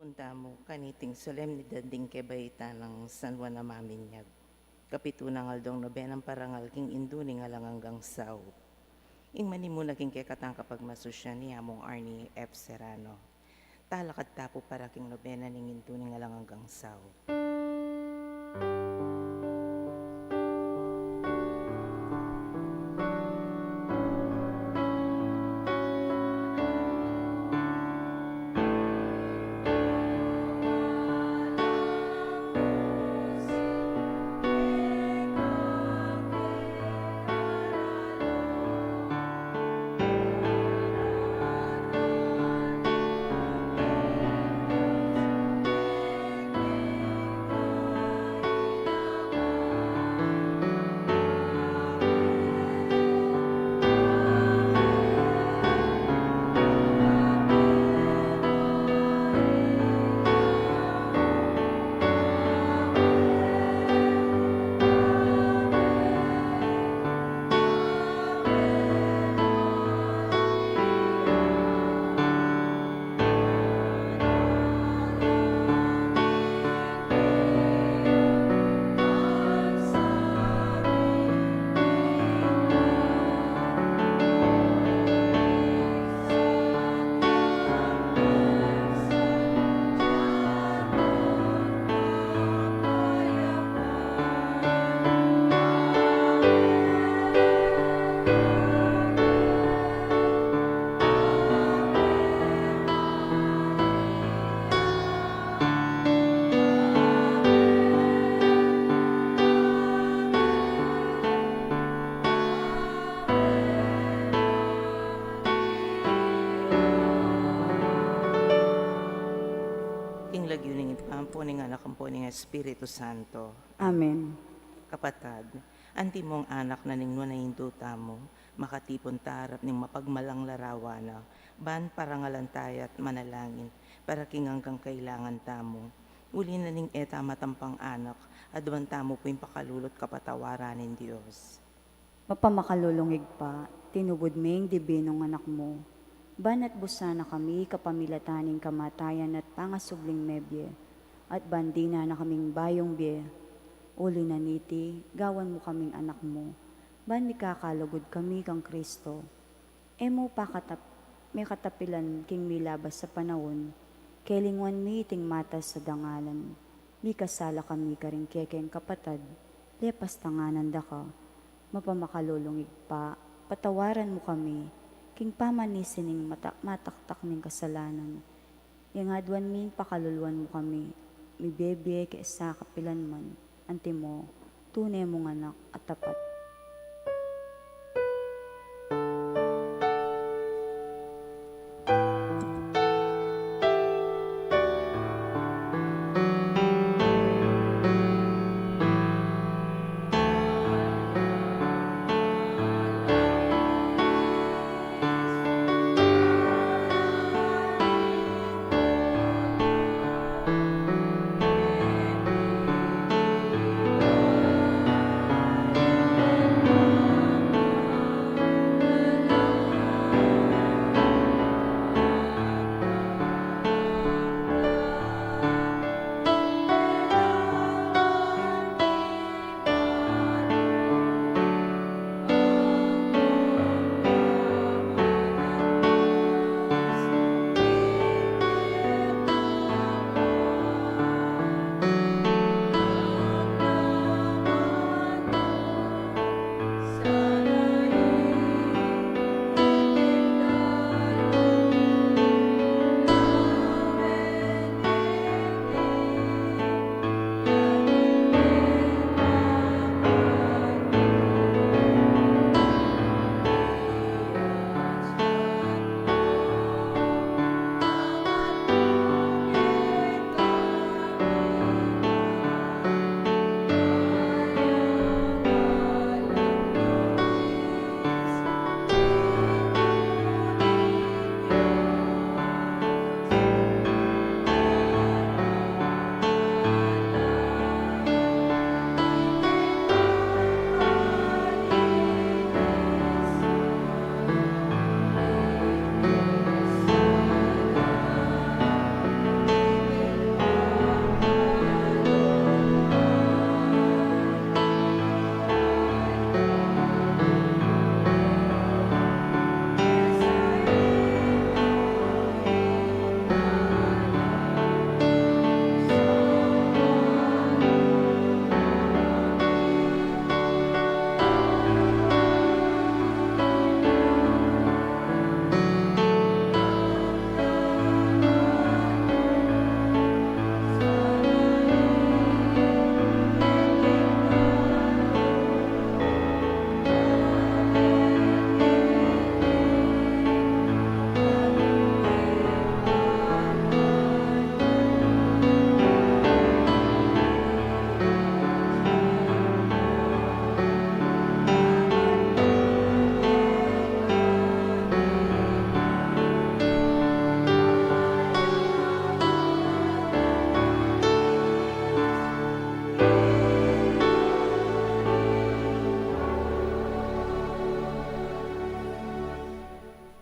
Unta mo kaniting solemnidad ding kebayta ng San Juan na Maminyag. Kapituna ngaldong nobenang parangal king induni nga lang hanggang saw. Ing mani mo naging kekatang kapag masusya ni among Arnie F. Serrano. Talakad tapo para king nobena ning induni nga lang hanggang saw. King lagyuning ipampo ning anak ang po ning Espiritu Santo. Amen. Kapatag, anti mong anak na ning nunahinduta mo, makatipon tarap ning mapagmalang larawana, ban parangalan tayat manalangin, para king hanggang kailangan tamo. Uli na ning eta matampang anak, adwan tamo po yung pakalulot kapatawaranin Diyos. Mapamakalulungig pa, tinubod ming dibinong anak mo. Banat busana kami kapamilataning kamatayan at pangasubling mebye, at bandina na kaming bayong bye. Uli na niti, gawan mo kaming anak mo. Ban mi kakalugod kami kang Kristo. Emo pa may katapilan king milabas sa panahon, kelingwan mi ting matas sa dangalan. Mi kasala kami karing kekeng kapatad, lepas tanganan da ka. Mapamakalulungig pa, patawaran mo kami, king pamanisin mataktak ning kasalanan. Yang adwan ming pakaluluan mo kami, mi bebe kaisa kapilan man, anti mo, tunay mong anak at tapat.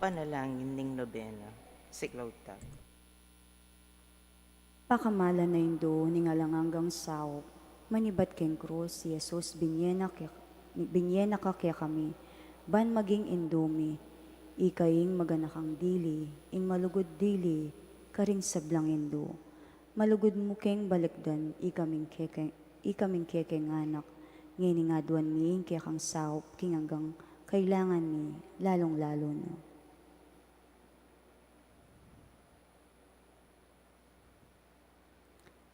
Panalangin ning nobena. Siklaw ta. Pakamala na indo ningalanganggang sao, manibat keng krus si Jesus binyena ka kaya kami, ban maging indomi, ikaing maganakang dili, ing malugod dili, karing sablang indo. Malugod mo keng balikdan, ikaming kekeng anak, ngayon nga duwan mi, kaya kang sao, king hanggang kailangan mi, lalong lalo na.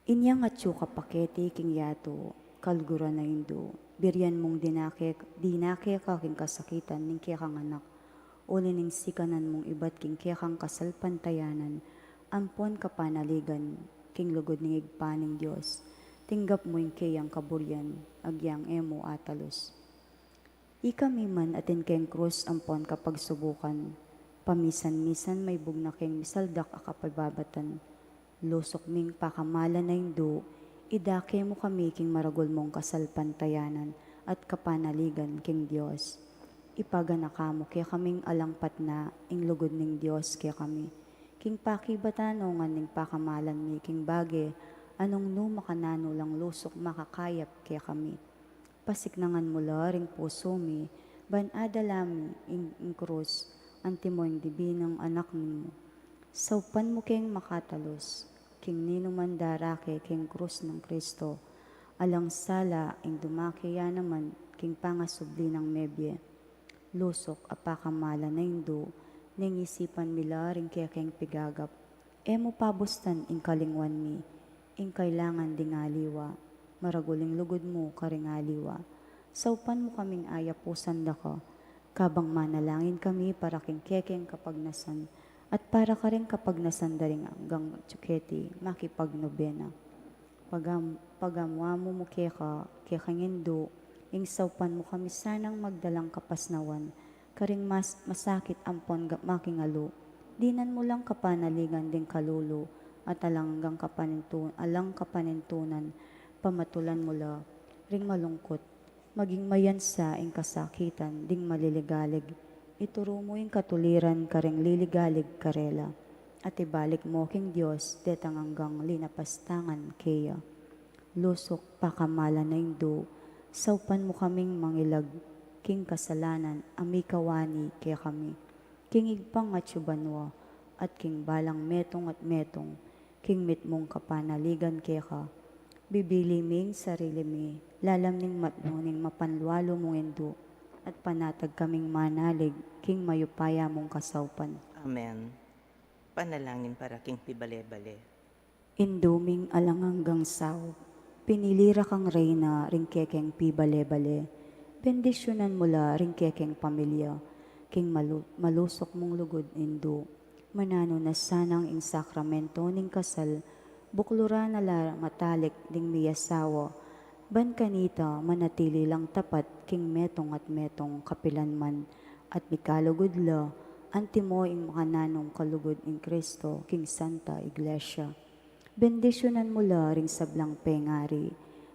Inyang at ka pakete king yato, kalgura na indo, biryan mong dinake ka king kasakitan ning kaya kang anak, uli ning sikanan mong ibat king kaya kang kasalpantayanan, ampon kapanaligan, king lugod ning igpaning Diyos, tinggap mo yung kayang kaburyan, agyang emo atalos. Ikami man atin keng krus ampon kapag subukan, pamisan-misan may bugna keng misaldak akapababatan, lusok ming pakamala na indo, idake mo kami king maragol mong kasalpantayanan at kapanaligan king Diyos. Ipaganaka mo kaya kaming alangpat na ing lugod ning Diyos kaya kami. King pakibatanongan ning pakamalan mi king bage, anong no makanano lang lusok makakayap kaya kami. Pasiknangan mo ring puso mi, ban adalami ing krus, antimo ing dibi ng anak mo. Saupan mo keng makatalos, king ninuman darake king krus ng Kristo, alang sala ing dumakiya naman king pangasubli ng mebye. Lusok apakamala na indo, ning isipan mila ring kaya keng pigagap, emo pabustan ing kalingwan mi, ing kailangan ding aliwa, maraguling lugod mo karing aliwa. Saupan mo kaming ayapusan da ka, kabang manalangin kami para king kekeng kapagnasan, at para ka rin kapagnasan daring hanggang tsuketi makipagnobena. Pagamwa mo keka indo, ing saupan mo kami sanang magdalang kapasnawan, karing masakit ampon makingalo, dinan mo lang kapanaligan ding kalulu, at alang kapanintunan, pamatulan mo la, ring malungkot, maging mayansa ing kasakitan, ding maliligalig, ituro mo ing katuliran karing liligalig karela, at ibalik mo king Diyos, detang hanggang linapastangan kaya. Lusok pakamala na indo, saupan mo kaming mangilag, king kasalanan, amikawani kaya kami, king igpang at syubanwa, at king balang metong at metong, king mitmong kapanaligan kaya ka, bibili ming sarili mi, lalam ning matnuning mapanlualo mong indo, at panatag kaming manalig, king mayupaya mong kasaupan. Amen. Panalangin para king pibale-bale. Induming alanganggang sao, pinilira kang reyna, ring kekeng pibale-bale, bendisyonan mula ring kekeng pamilya, king malusok mong lugod indo, manano na sanang ing sakramento ning kasal, buklura na la matalik ding miyasawa, ban kanita manatili lang tapat king metong at metong kapilan man, at mikalugod la, antimo ing makananong kalugod ing Kristo, king Santa Iglesia. Bendisyonan mula ring sablang pengari,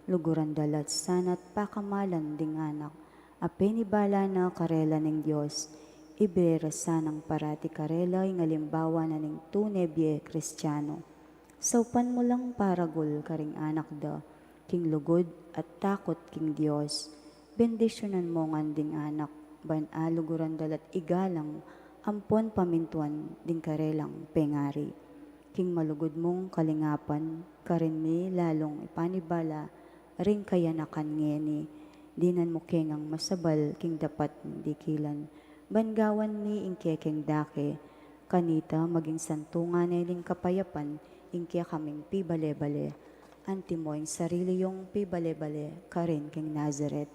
luguran dalat sanat pakamalan ding anak, apenibala na karela ng Diyos, ibera sanang parati karela ing alimbawa na ning tunebye Kristiyano. Saupan mo lang paragol karing anak da, king lugod at takot king Diyos, bendisyonan mo nganding anak, ban aluguran dalat igalang, ampon pamintuan ding karelang pengari. King malugod mong kalingapan, karin mi lalong ipanibala, ring kayanakan ngeni, dinan mo kengang masabal, king dapat dikilan, bangawan mi ing kekeng dake, kanita maging santungan ning kapayapan, ing kaya kaming pibale-bale, antimo ing sarili yung pibale-bale, karin king Nazaret,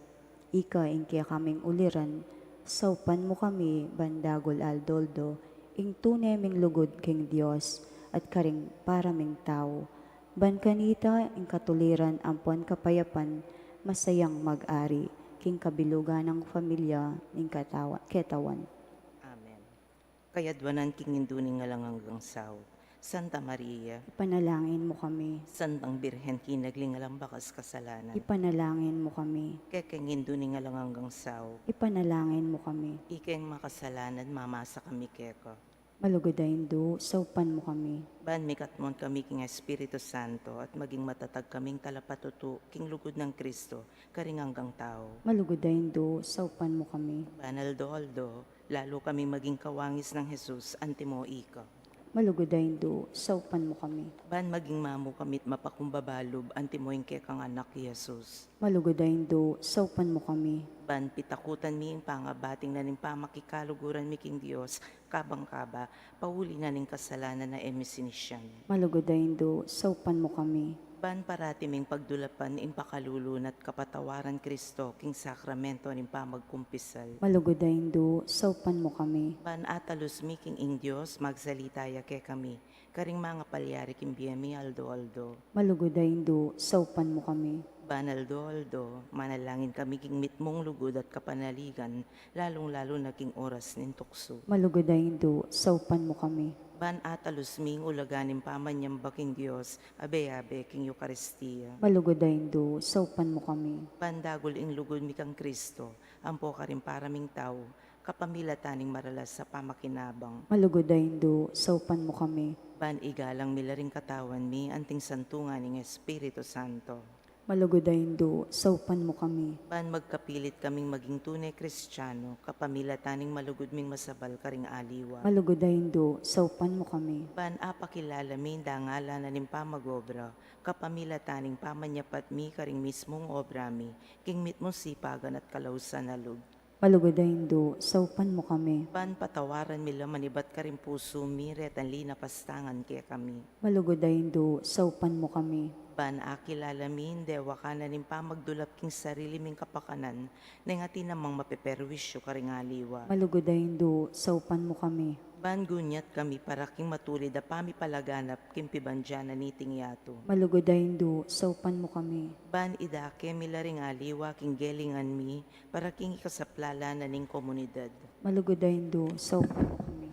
ika ing kaya kaming uliran, saupan mo kami, bandagol aldoldo, ing tuneming lugod king Diyos, at karing paraming tao, ban kanita ing katuliran ampon kapayapan, masayang mag-ari, king kabilugan ng pamilya ning ketawan. Amen. Kayadwanan king induning nga lang hanggang sao. Santa Maria, Ipanalangin mo kami. Santang Birhen kinagling alang bakas kasalanan. Ipanalangin mo kami. Kekengin duning alang hanggang sao. Ipanalangin mo kami. Ikeng makasalanan mamasa kami keko. Malugodaindo, saupan mo kami. Ban mikatmon kami king Espiritu Santo at maging matatag kaming talapatutu king lugod ng Kristo karing hanggang tao. Malugodaindo, saupan mo kami. Banal Doldo, lalo kami maging kawangis ng Jesus antimo ika. Malugodaindo, saupan mo kami. Ban maging mamu kamit mapakumbabalob antimo ing kekang anak ni Jesus. Malugodaindo, saupan mo kami. Ban pitakutan mi ing pangabating na ning pamakikaluguran mi king Dios kabang-kaba pauli na ning kasalanan na emisinisyan. Malugodaindo, saupan mo kami. Ban parati ming pagdulapan ing pakalulunat kapatawaran Kristo king sakramento ning pamagkumpisal. Malugodaindo, saupan mo kami. Ban atalus mi king ing Dios magsalitaya ke kami karing mga palyari king biyemi aldo. Malugodaindo, saupan mo kami. Banal Doldo, manalangin kami king mitmong lugod at kapanaligan, lalong-lalo na king oras nin tukso. Malugodaindo, saupan mo kami. Ban atalus ming ulaganin pamanyang baking Diyos, abe-abe king Eucharistia. Malugodaindo, saupan mo kami. Ban dagol ing lugod mi kang Kristo, ampo ka rin paraming tao, kapamilataning maralas sa pamakinabang. Malugodaindo, saupan mo kami. Ban igalang milaring katawan mi, anting santungan ng Espiritu Santo. Malugodaindo, saupan mo kami. Ban magkapilit kaming maging tunay Kristiyano, kapamilataning malugod ming masabal karing aliwa. Malugodaindo, saupan mo kami. Ban apakilala mi dangala na ning pamagobra, kapamilataning pamanyapat mi karing mismong obra mi, king mitmong sipagan at kalausan na lug. Malugodaindo, saupan mo kami. Ban patawaran mi lamanibat karing puso mi retan lina pastangan kaya kami. Malugodaindo, saupan mo kami. Ban akilala min dewa ka na ning pamagdulap king sarili ming kapakanan, nengati namang mapeperwisyo karing aliwa. Malugodaindo, saupan mo kami. Ban gunyat kami para king matulid a pamipalaganap king pibandyanan niting yato. Malugodaindo, saupan mo kami. Ban idake milaring aliwa king gelingan mi para king ikasaplala na ning komunidad. Malugodaindo, saupan mo kami.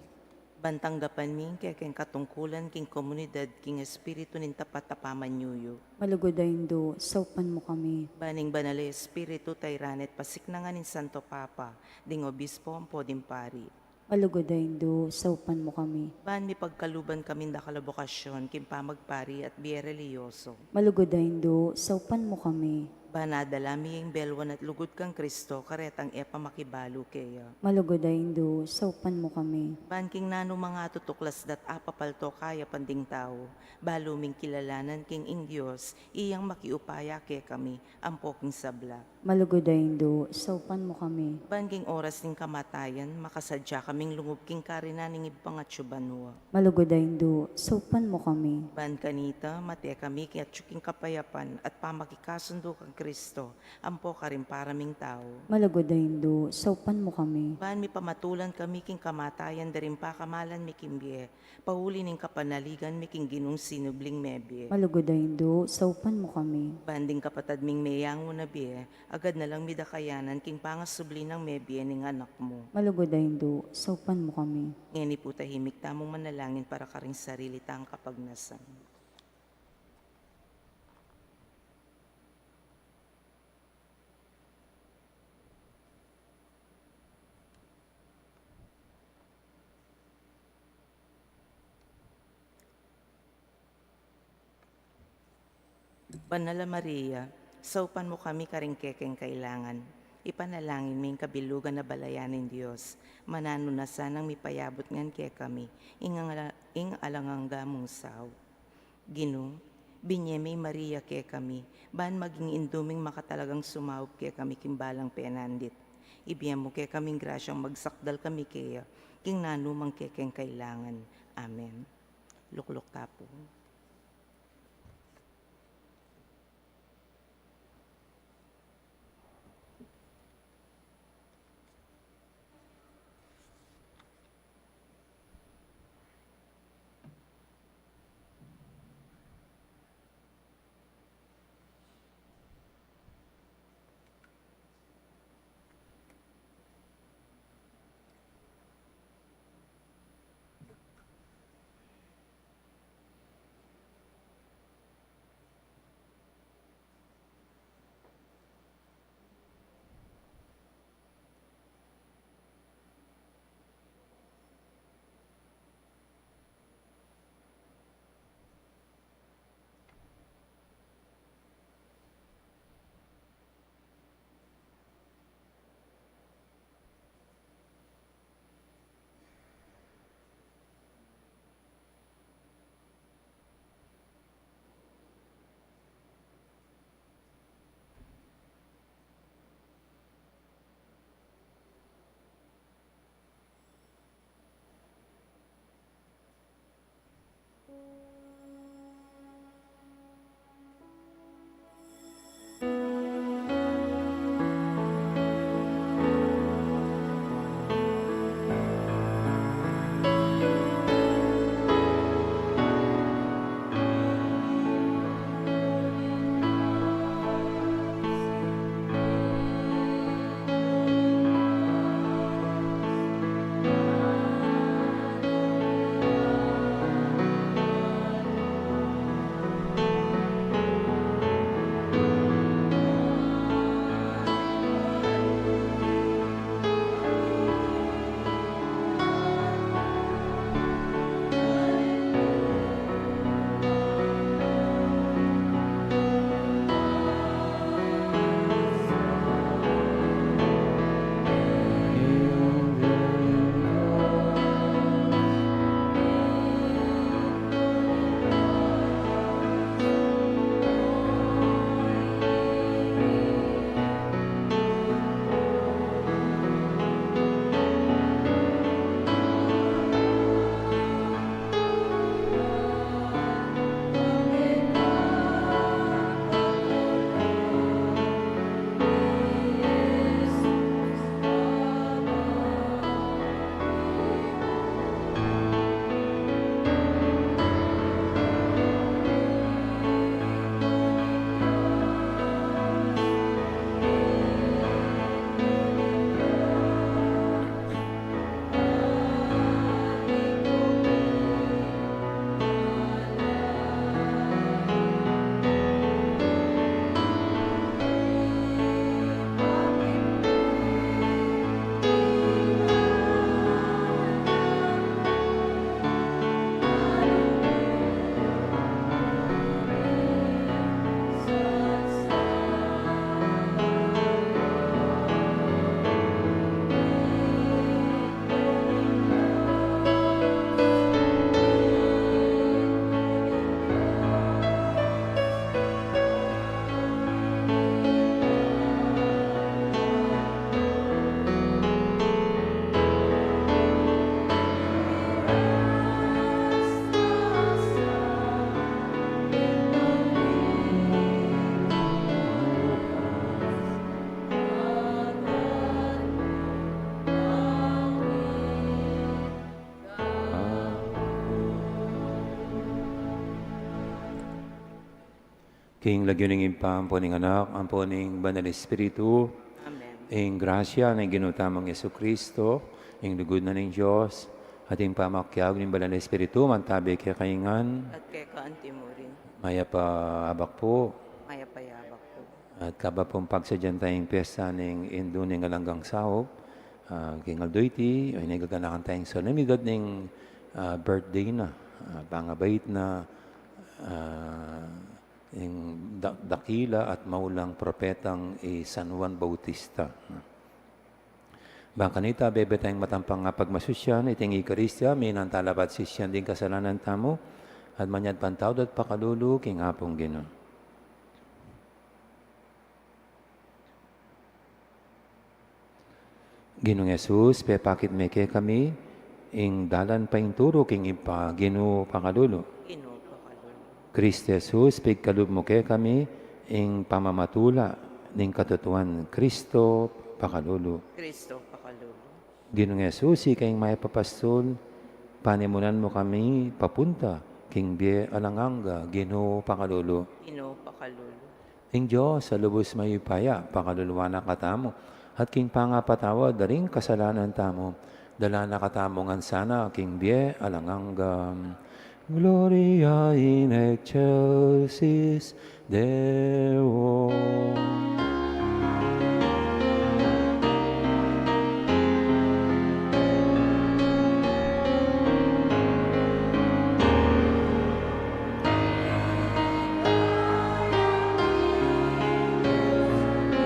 Bantanggapan mi kekeng katungkulan king komunidad king espiritu nin tapat tapamanyuyo. Malugodaindo, saupan mo kami. Baning banale espiritu tayranet pasiknangan nin Santo Papa, ding obispo ang poding pari. Malugodaindo, saupan mo kami. Ban mi pagkaluban kami da kalabokasyon king pamagpari at biyerelyoso. Malugodaindo, saupan mo kami. Banadalami yung belwan at lugod kang Kristo, karetang epa makibalo kaya. Malugodaindo, saupan mo kami. Banking nano mga tutuklas dat apapalto kaya panding tao, baluming kilalanan king ing Diyos, iyang makiupaya ke kami, ampoking sabla. Malugodaindo, saupan mo kami. Banking oras ning kamatayan, makasadya kaming lungob king karinaning ipangatsubanwa. Malugodaindo, saupan mo kami. Ban kanita, mate kami kaya tsuking kapayapan at pamakikasundo kang Kristo, ampo ka rin paraming tao. Malugodaindo, saupan mo kami. Ban mi pamatulan kami king kamatayan darin pa kamalan mi kimbye, pauli ning kapanaligan mi king ginung sinubling mebye. Malugodaindo, saupan mo kami. Banding kapatad ming meyango na biye, agad na lang midakayanan king pangasubli ng mebye ning anak mo. Malugodaindo, saupan mo kami. Ngeni po tahimik tamong manalangin para karing sarili tang kapagnasan. Banala Maria, saupan mo kami karing kekeng kailangan. Ipanalangin ming kabilugan na balayanin Diyos. Manano na sanang mipayabot ngan ke kami. Ing alangangga mong saw. Ginoo, binyemay Maria ke kami. Ban maging induming makatalagang sumawag ke kami kimbalang penandit. Ibiyam mo ke kaming grasyang magsakdal kami kaya. King nanumang kekeng kailangan. Amen. Lukluk tapo. King lagyuning impam po ning anak, ang po ning banal espiritu, Amen. ing grasya ng ginutamang Yesu Kristo, ing lugod na ning Diyos, at ing pamakyag ning banal espiritu, mantabi kaya kaingan, At kay kaanti mo rin, maya pa abak po, maya payabak po. at kaba pong pagsadyan tayong piyesta ning indo ning alanggang sahop, king aldoyti, ay nagaganakan tayong solemnidad ning birthday na, pangabait na, yung dakila at maulang propetang San Juan Bautista. Bangkanita, bebe tayong matampang nga pagmasusyan, iting Eucharistia, may nantalabat sisyan din kasalanan tamo, at manyad pantaw at pakalulu, king apong Ginoo. Ginoong Jesus, pepakit meke kami, ing dalan pa ing turo, king ipa, Ginoo pakalulu. Inupakalulu. Kristi Jesus, pigkalub mo kay kami, ing pamamatula, ning katutuan, Kristo, pakalulu. Kristo pakalulu. Ginoong Jesus, ikayong may papastol, panimunan mo kami, papunta, king bie alanganga, Ginoo, pakalulu. Inupakalulu. Ing Diyos, sa lubos mayupaya, pakaluluwa na katamo, at king pangapatawa, daring kasalanan tamo, dala na katamo ngan sana, king bie alanganga. Gloria in excelsis Deo.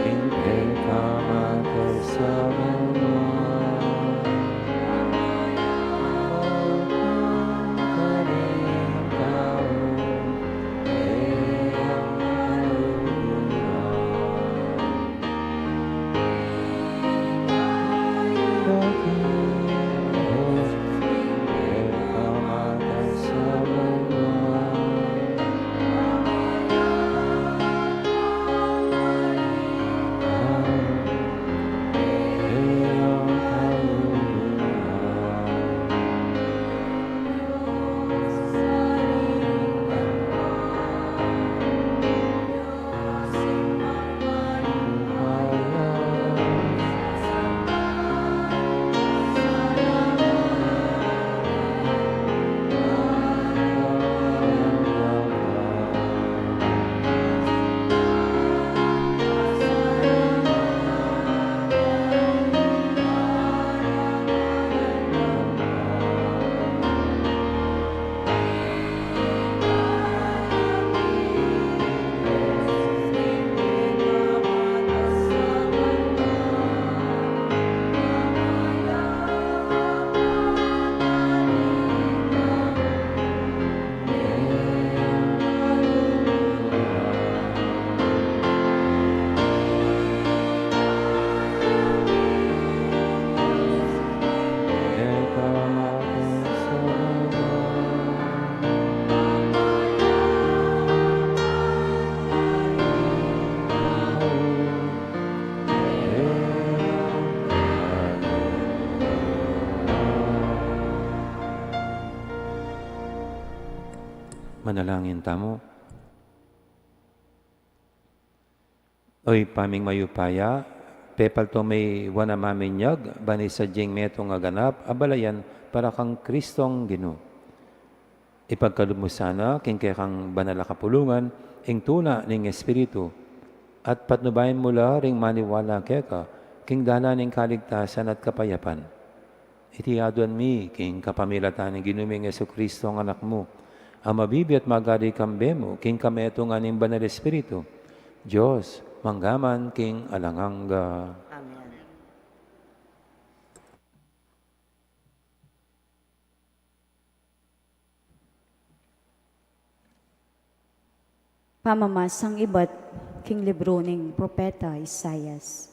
In peccato Manalangin tamo. Oy, paming mayupaya, pepal to may wana maminyag, bani sa jing meto nga ganap, abalayan para kang Kristong Ginoo. Ipagkalub mo sana, king kang banala kapulungan, ing tuna ning Espiritu, at patnubayan mula ring maniwala keka, king dala ning kaligtasan at kapayapan. Itiaduan mi, king kapamilatan ng ginuming Yesu Kristo ang anak mo, ang mabibi at magari kambe mo, king kameto nga ning banal Espiritu. Diyos, manggaman king alanganga. Amen. Pamamasang iba't king libro ning propeta Isayas.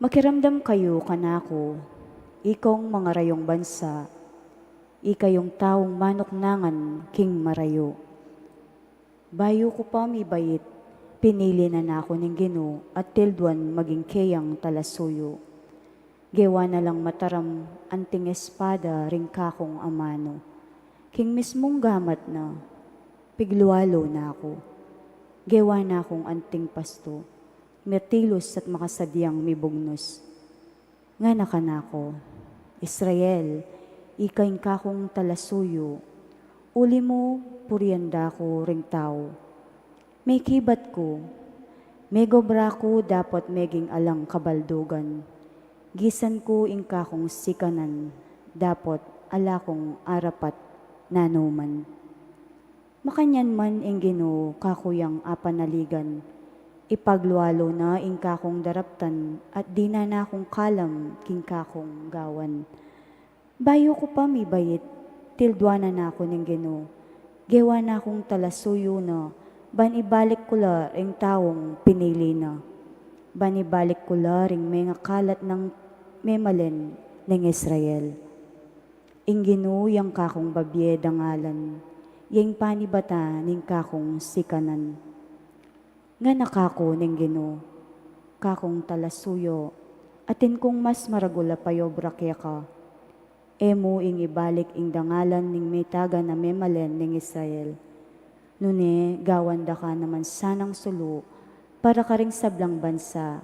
Makiramdam kayo kanako, ikong mga rayong bansa, ikayong taong manuknangan king marayo. Bayo ko pa mi bayit, pinili na nako ning Ginoo at tilduan maging kayang talasuyo. Gewa na lang mataram anting espada ring kakong amano. King mismong gamat na, pigluwalo na ako. Gewa na akong anting pasto, metilos at makasadyang mibugnos. Nga nakanako, Israel, ikain kakong talasuyo, uli mo puryanda ko ring tao. May kibat ko, may gobra ko dapat meging alang kabaldugan. Gisan ko ingka kong sikanan, dapat ala kong arapat nanuman. Makanyan man ing Ginoo kakuyang apanaligan, ipaglualo na ingka kong daraptan at di na akong kalam kingka kong gawan. Bayo ko pa mi bayit, tildwana na ako ning Ginoo, gewa na akong talasuyo na, ban ibalik ko la ing tawong pinili na. Ban ibalik ko la ring may ngakalat ng memalen ng Israel. Ing Ginoo yang kakong babye dangalan, yang panibata ning kakong sikanan. Nga nakako ning Ginoo, kakong talasuyo, atin kong mas maragula payobra kaya ka. Emo ing ibalik ing dangalan ning metaga na memalen ning Israel. Nune, gawanda ka naman sanang sulo, para ka ring sablang bansa,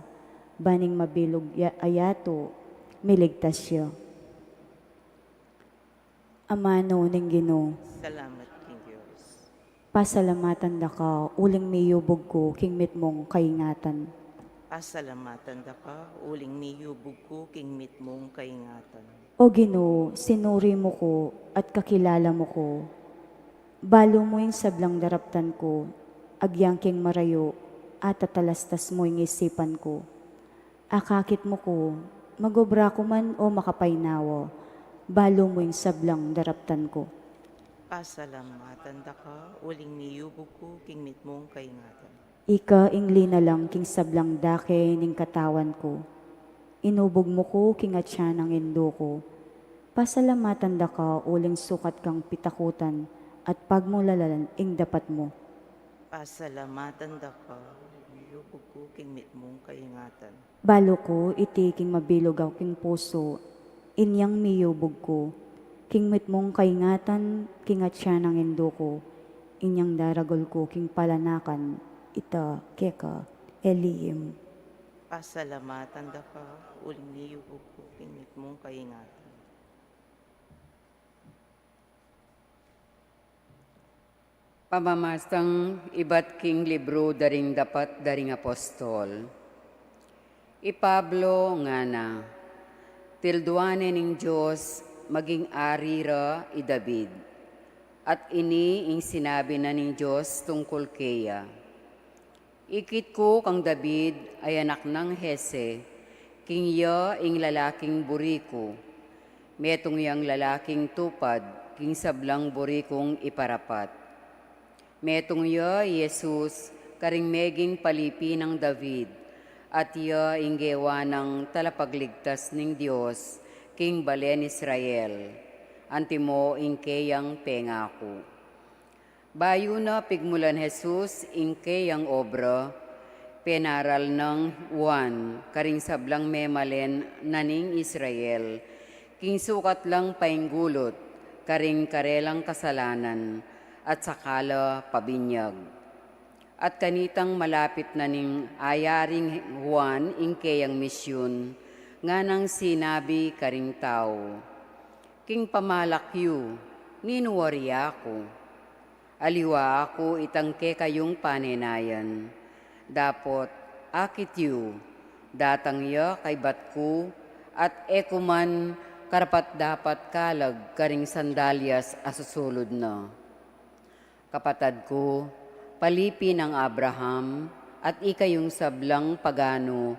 baning mabilog ayato, miligtas siya. Amano ning Ginoo, Salamat king Diyos. pasalamatan da ka, uling miyubog ko, kingmit mong kaingatan. Pasalamatan da ka, uling niyubog ko king mit mong kaingatan. O Ginoo, sinuri mo ko at kakilala mo ko. Balo mo yung sablang daraptan ko, agyangking marayo, at tatalastas mo yung isipan ko. Akakit mo ko, magobra ko man o makapaynawa, balo mo yung sablang daraptan ko. Pasalamatan da ka, uling niyubog ko king mit mong kaingatan. Ika ingli na lang king sablang dake ning katawan ko. Inubog mo ko king atya ng indo ko. Pasalamatan da ka uling sukat kang pitakutan at pagmulalalan ing dapat mo. Pasalamatan da ka, niyubog ko king mit mong kaingatan. Balo ko iti king mabilog ako king puso, inyang miyubog ko. King mit mong kaingatan, king atya ng indo ko, inyang daragol ko king palanakan, ita keka eliyim. Pasalamatan da ka, uling niyubog ko king mit mong kaingatan. Pamamastang iba't king libro daring dapat daring apostol. Pablo nga na, tilduane ning Diyos maging ari ra i David. At ini ing sinabi na ning Diyos tungkol keya. Ikit ko kang David ay anak ng Hese, king ya ing lalaking buriko. Metong yang lalaking tupad, king sablang burikong iparapat. Metong ya Jesus, karing meging palipi ng David, at ya inggewa ng talapagligtas ning Diyos, king balen Israel, antimo ingkeyang pengako. Bayo na pigmulan Jesus ingkeyang obra, penaral ng Juan, karing sablang memalen naning Israel, king sukat lang painggulot, karing karelang kasalanan, at sakala pabinyag. At kanitang malapit na ning ayaring Juan ingkeyang misyon, nga nang sinabi karing tao, king pamalakyu, ninuwari ako. Aliwa ako itangke kayong panenayan. Dapot akit yu, datang ya kay batku, at ekuman karapat dapat kalag karing sandalyas asusulod na. Kapatad ko, palipi ng Abraham, at ikayong sablang pagano,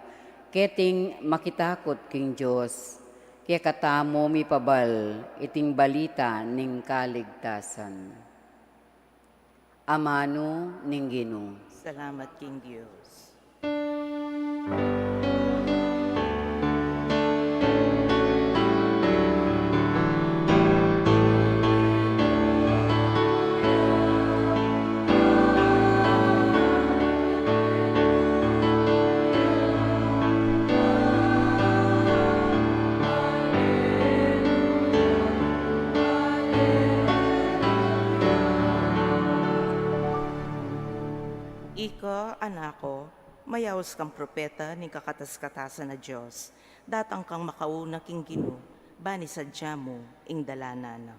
keting makitakot king Diyos, kaya katamo mi pabal, iting balita ning kaligtasan. Amano ning Ginoo. Salamat king Diyos. Ika, anako, mayawas kang propeta ni kakatas-katasan na Diyos. Datang kang makauna king Ginoo, bani sadya mo, ing dalanana.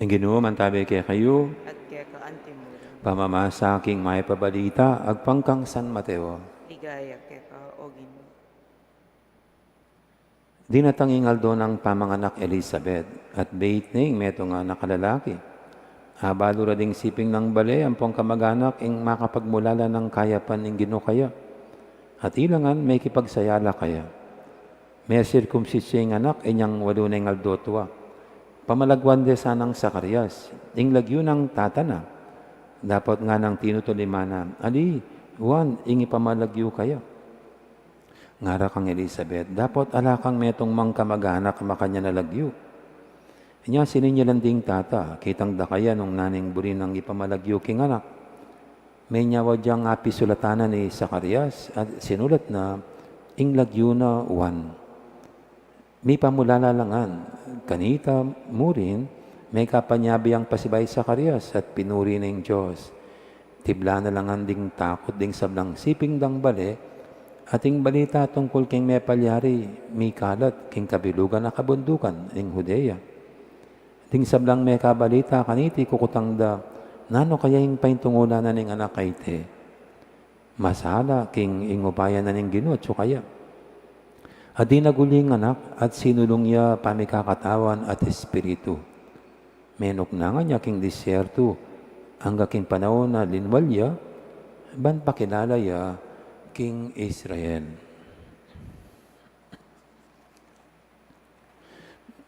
Ang Ginoo man tabi kay kayo, At kaya ka antimuro, pamamasa aking may pabalita, agpangkang San Mateo. ligaya kaya ka o Ginoo. Dinatangingal doon ang pamanganak Elizabeth at bait meto nga nakalalaki. Habalo ra ding siping ng bale ang pong kamag-anak ing makapagmulala ng kayapan ing Ginoo kaya. At ilangan may kipagsayala kaya. May sirkumsisyo ing anak inyang walunay ngal dotwa. Pamalagwan de sanang Sakarias, ing lagyo ng tatana. Dapat nga nang tinutulimana, ali, Juan, ingi pamalagyo kayo. Ngara kang Elizabeth, dapat ala kang metong mang kamag-anak makanya na lagyo. Inya sininyalan ding tata, kitang dakaya nung naning burin ng ipamalagyo king anak. May nyawa diyang api sulatanan ni Sakarias at sinulat na, ing lagyo na Juan. May pamulalalangan, kanita mo rin, may kapanyabi ang pasibay sa Sakarias at pinuri ng Diyos. Tibla na lang ang ding takot ding sablang siping dang bale, ating balita tungkol king may palyari, may kalat, king kabilugan na kabundukan, ing Judea. Ding sablang may kabalita, kaniti kukutang da, nano kaya yung paintungulan na ning anak kay te? Masala, king ingubayan na ning Ginoo, kaya. At di naguling anak at sinulong niya pamikakatawan at espiritu. Menok na nga niya king disyerto, ang king panahon na linwalya, ban pakilala ya king Israel.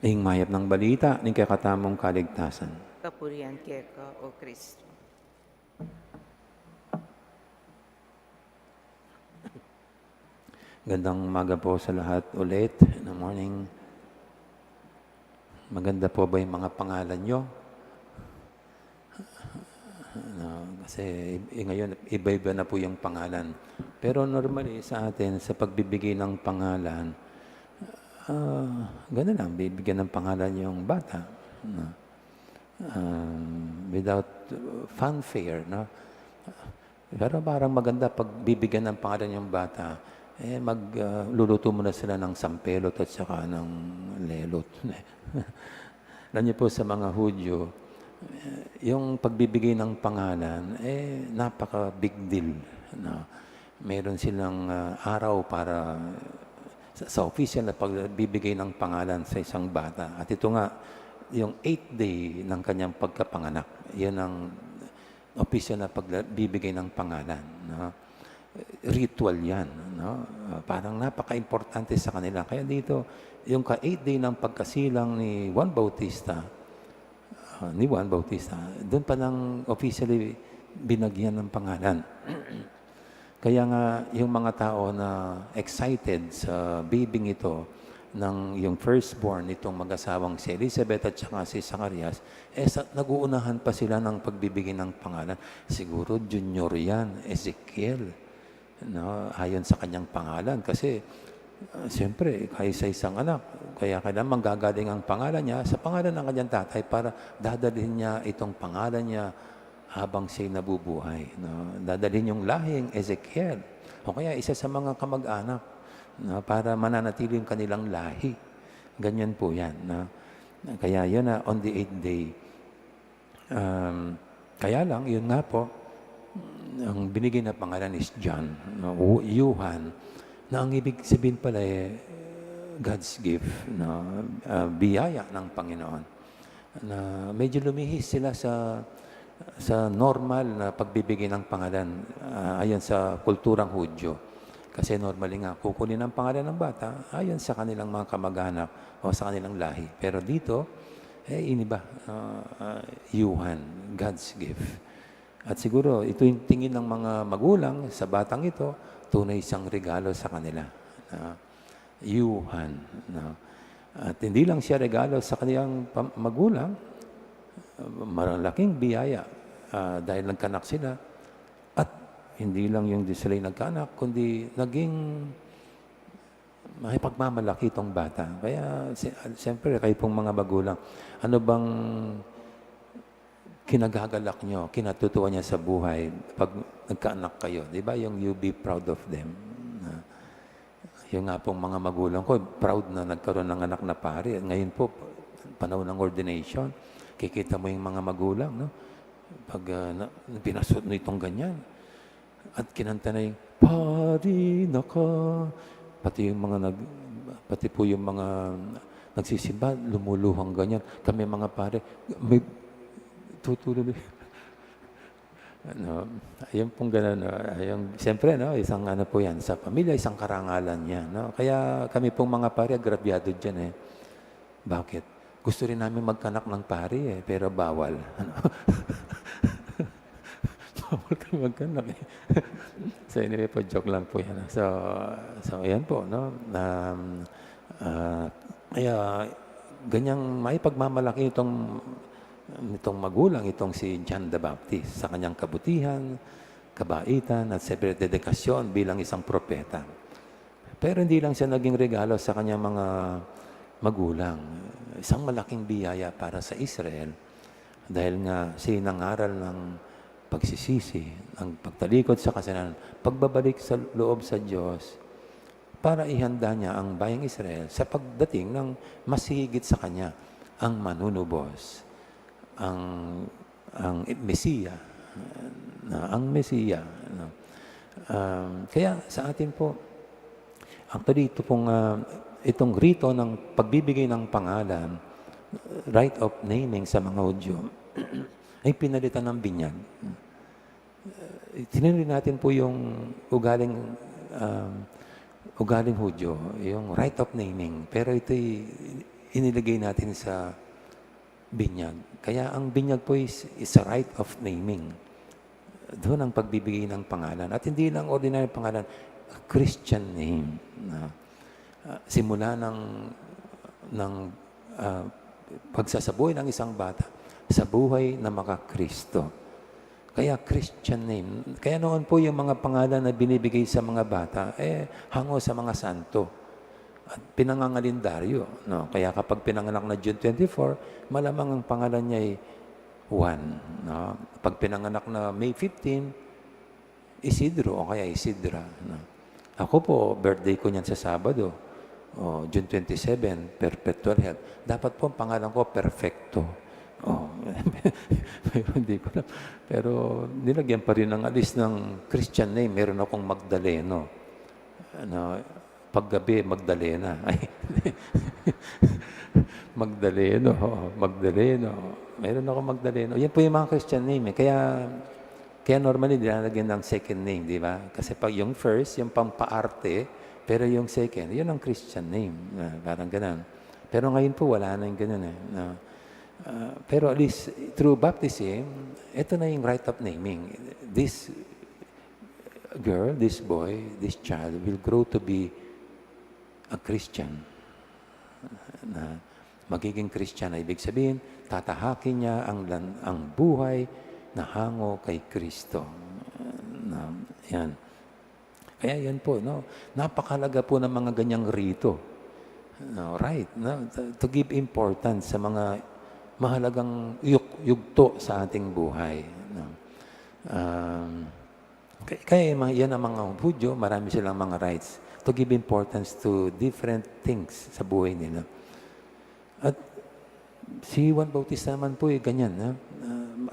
Ing mayap ng balita, ning kakatamong kaligtasan. Kapurihan kaya ka o Kristo. Gandang umaga po sa lahat ulit. In the morning. Maganda po ba yung mga pangalan nyo? Kasi ngayon, iba-iba na po yung pangalan. Pero normally sa atin, sa pagbibigay ng pangalan, gano'n lang, bibigyan ng pangalan yung bata. Without fanfare. No? Pero parang maganda pag bibigyan ng pangalan yung bata, magluluto muna sila ng sampelot at saka ng lelot. Alam niyo po sa mga Hudyo, yung pagbibigay ng pangalan, napaka big deal. No? Meron silang araw para sa official na pagbibigay ng pangalan sa isang bata. At ito nga, yung 8th day ng kanyang pagkapanganak, yan ang official na pagbibigay ng pangalan. No? Ritual yan. No? Parang napaka-importante sa kanila. Kaya dito, yung ka-8 day ng pagkasilang ni Juan Bautista, doon pa lang officially binagyan ng pangalan. Kaya nga, yung mga tao na excited sa bibing ito, ng yung firstborn itong mag-asawang si Elizabeth at saka si Sakarias, nag-uunahan pa sila ng pagbibigay ng pangalan. Siguro junior yan, Ezekiel. No, ayon sa kanyang pangalan kasi siyempre kaysa isang anak kaya kailangan manggagaling ang pangalan niya sa pangalan ng kanyang tatay para dadalhin niya itong pangalan niya habang siya'y nabubuhay. No? Dadalhin yung lahing Ezekiel o kaya isa sa mga kamag-anak, no? Para mananatili yung kanilang lahi. Ganyan po yan. No? Kaya yun na on the 8th day. Kaya lang, yun nga po, ang binigay na pangalan is John, no? Yuhan, na ang ibig sabihin pala God's gift, no? Biyaya ng Panginoon. Na medyo lumihis sila sa normal na pagbibigay ng pangalan ayon sa kulturang Hudyo. Kasi normally nga, kukunin ang pangalan ng bata ayon sa kanilang mga kamag-anak o sa kanilang lahi. Pero dito, iniba, Yuhan, God's gift. At siguro, ito yung tingin ng mga magulang sa batang ito, tunay siyang regalo sa kanila. Yuhan. At hindi lang siya regalo sa kaniyang magulang, malaking biyaya dahil nagkanak sila. At hindi lang yung di sila nagkanak, kundi naging makipagmamalaki itong bata. Kaya siyempre kayo pong mga magulang, ano bang kinagagalak nyo, kinatutuwa niya sa buhay pag nagkaanak kayo? Di ba yung you be proud of them? Yung nga pong mga magulang ko, proud na nagkaroon ng anak na pari. Ngayon po, panahon ng ordination, kikita mo yung mga magulang, no? Pag pinasot mo itong ganyan, at kinanta na yung, pari na ka. Pati po yung mga nagsisimba, lumuluhang ganyan. Kami mga pare, may tutuloy. Ayun pong gano'n. Siyempre, no, isang ano po yan, sa pamilya, isang karangalan yan. No? Kaya kami pong mga pare, agrabyado dyan eh. Bakit? Gusto rin namin magkanak ng pare eh, pero bawal. Bawal kami magkanak eh. So anyway po, joke lang po yan. So ayan po, no? Kaya ganyang may pagmamalaki itong magulang, itong si John the Baptist sa kanyang kabutihan, kabaitan at siyempre dedikasyon bilang isang propeta. Pero hindi lang siya naging regalo sa kanyang mga magulang. Isang malaking biyaya para sa Israel dahil nga siya nangaral ng pagsisisi, ng pagtalikod sa kasalanan, pagbabalik sa loob sa Diyos para ihanda niya ang bayang Israel sa pagdating ng mas higit sa kanya, ang manunubos, ang Mesiya, ang Mesiya. No? Kaya sa atin po, actually itong rito ng pagbibigay ng pangalan, right of naming sa mga Hudyo, ay pinalitan ng binyag. Tinanong natin po yung ugaling Hudyo, yung right of naming, pero ito'y inilagay natin sa binyag. Kaya ang binyag po is a right of naming. Doon ang pagbibigay ng pangalan. At hindi lang ordinary pangalan, a Christian name. Simula ng pagsasabuhay ng isang bata sa buhay na makakristo. Kaya Christian name. Kaya noon po yung mga pangalan na binibigay sa mga bata, hango sa mga santo. At pinangangalindaryo. No? Kaya kapag pinanganak na June 24, malamang ang pangalan niya ay Juan. No? Pag pinanganak na May 15, Isidro o kaya Isidra. No? Ako po, birthday ko niyan sa Sabado. June 27, perpetual health. Dapat po ang pangalan ko, Perfecto. Hindi ko alam. Pero nilagyan pa rin ng alis ng Christian name. Meron akong Magdaleno. Paggabi, Magdalena. Magdaleno. Meron ako Magdaleno. Yan po yung mga Christian name. Kaya normally, dinalagyan ng second name, di ba? Kasi pag yung first, yung pampaarte, pero yung second, yun ang Christian name. Parang ganun. Pero ngayon po, wala na yung ganun eh. Pero at least, through baptism, ito na yung right of naming. This girl, this boy, this child will grow to be a Christian. Magiging Christian na ibig sabihin, tatahakin niya ang buhay na hango kay Kristo. Yan. Kaya yan po, no? Napakalaga po ng mga ganyang rito. No, right. No? To give importance sa mga mahalagang yugto sa ating buhay. No? Kaya yan ang mga Hudyo, marami silang mga rights to give importance to different things sa buhay nila. At si Juan Bautista naman po ganyan.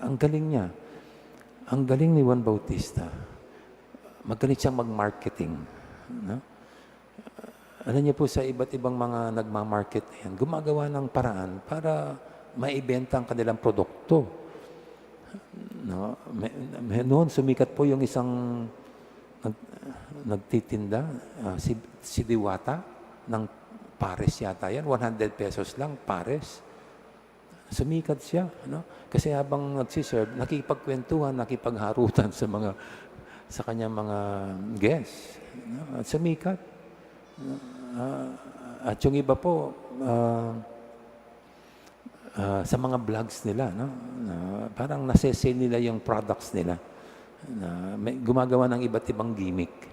Ang galing niya. Ang galing ni Juan Bautista. Magaling siyang mag-marketing. No? Alam niyo po sa iba't ibang mga nagmamarket yan, gumagawa ng paraan para maibenta ang kanilang produkto. No? Noon sumikat po yung isang nagtitinda, si Diwata ng pares yata yan, 100 pesos lang, pares. Sumikat siya. No? Kasi habang nagsiserve, nakipagkwentuhan, nakipagharutan sa sa kanyang mga guests. No? At sumikat. Ah, at yung iba po, sa mga vlogs nila, no? Parang nase-sell nila yung products nila. Gumagawa ng iba't ibang gimmick.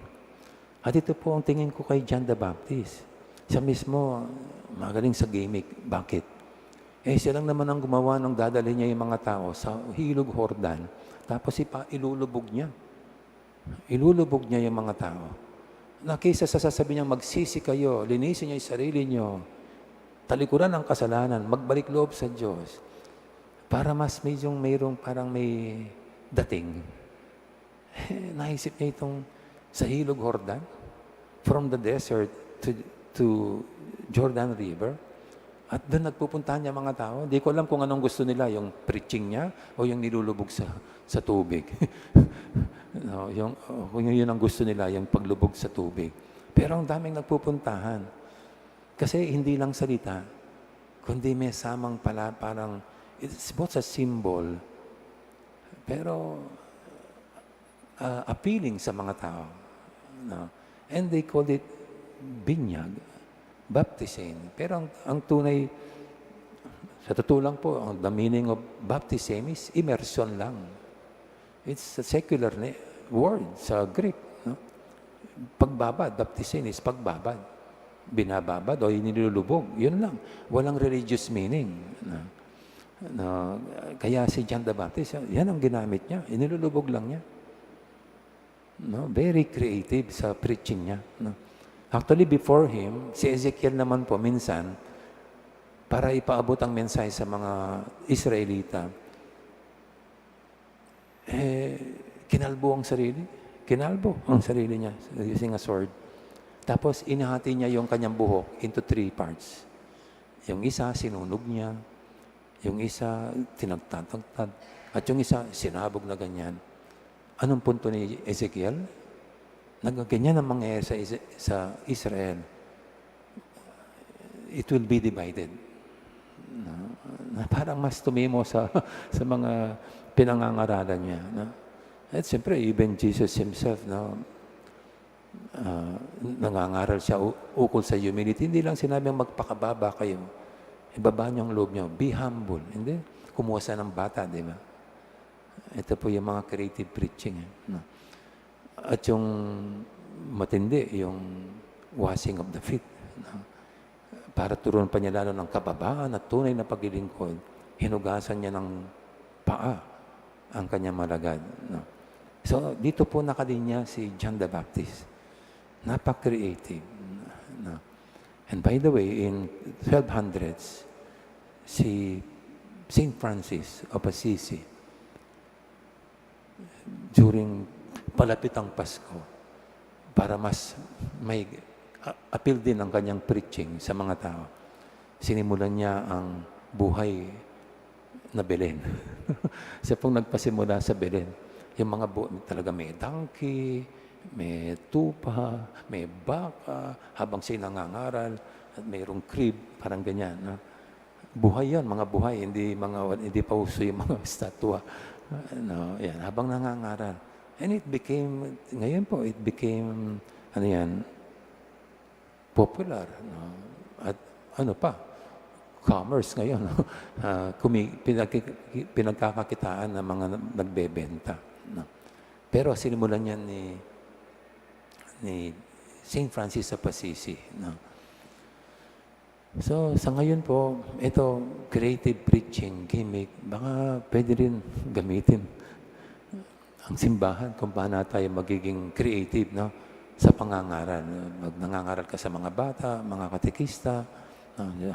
At ito po ang tingin ko kay John the Baptist. Siya mismo, magaling sa gimmick. Bakit? Siya lang naman ang gumawa ng dadalhin niya yung mga tao sa Hilog Hordan. Tapos ilulubog niya. Ilulubog niya yung mga tao. Na kaysa sa sasabihin niya, magsisi kayo, linisin niyo yung sarili niyo, talikuran ang kasalanan, magbalik loob sa Diyos. Para mas mayroong parang may dating. Naisip niya itong sa Hilog Hordan, from the desert to Jordan River. At doon nagpupuntahan niya mga tao. Hindi ko alam kung anong gusto nila, yung preaching niya o yung nilulubog sa tubig. No, kung yun ang gusto nila, yung paglubog sa tubig. Pero ang daming nagpupuntahan. Kasi hindi lang salita, kundi may samang pala, parang, it's both a symbol, pero appealing sa mga tao. No? And they called it binyag, baptism. Pero ang tunay, sa totoo lang po, the meaning of baptism is immersion lang. It's a secular word sa Greek. No? Pagbabad, baptism is pagbabad. Binababad o nilulubog. Yun lang. Walang religious meaning. Kaya si John the Baptist, yan ang ginamit niya. Inilulubog lang niya. No? Very creative sa preaching niya. No? Actually, before him, si Ezekiel naman po, minsan, para ipaabot ang mensahe sa mga Israelita, kinalbo ang sarili. Kinalbo ang sarili niya using a sword. Tapos, inahati niya yung kanyang buhok into 3 parts. Yung isa, sinunog niya. Yung isa, tinagtatagtad. At yung isa, sinabog na ganyan. Anong punto ni Ezekiel? Ganyan ang mangyayari sa Israel. It will be divided. Parang mas tumimo sa mga pinangangaralan niya. No? At siyempre, even Jesus himself, nangangaral siya ukol sa humility. Hindi lang sinabing magpakababa kayo. Ibaba niyo ang loob niyo. Be humble. Hindi. Kumuha siya ng bata, di ba? Ito po yung mga creative preaching. No? At yung matindi, yung washing of the feet. No? Para turuan pa niya lalo ng kababaan at tunay na paglilingkod, hinugasan niya ng paa ang kanyang malagad. No? So, dito po nakalinya si John the Baptist. Napaka-creative. No? And by the way, in 1200s, si St. Francis of Assisi, during palapit ang Pasko, para mas may appeal din ang kanyang preaching sa mga tao, sinimulan niya ang buhay na Belen. Siya pong nagpasimula sa Belen. Yung mga talaga may donkey, may tupa, may baka, habang siya nangangaral, at mayroong crib, parang ganyan. No? Buhay yan, mga buhay, hindi pa uso yung mga estatwa. No, yan, habang nangangaral. And it became, ngayon po, it became, popular. No? At ano pa, commerce ngayon. No? Pinagkakakitaan ng mga nagbebenta. No? Pero sinimulan yan ni St. Francis of Assisi. No? So, sa ngayon po, ito, creative preaching, gimmick, baka pwede rin gamitin ang simbahan kung paano tayo magiging creative, no? Sa pangangaral. Nangangaral ka sa mga bata, mga katekista,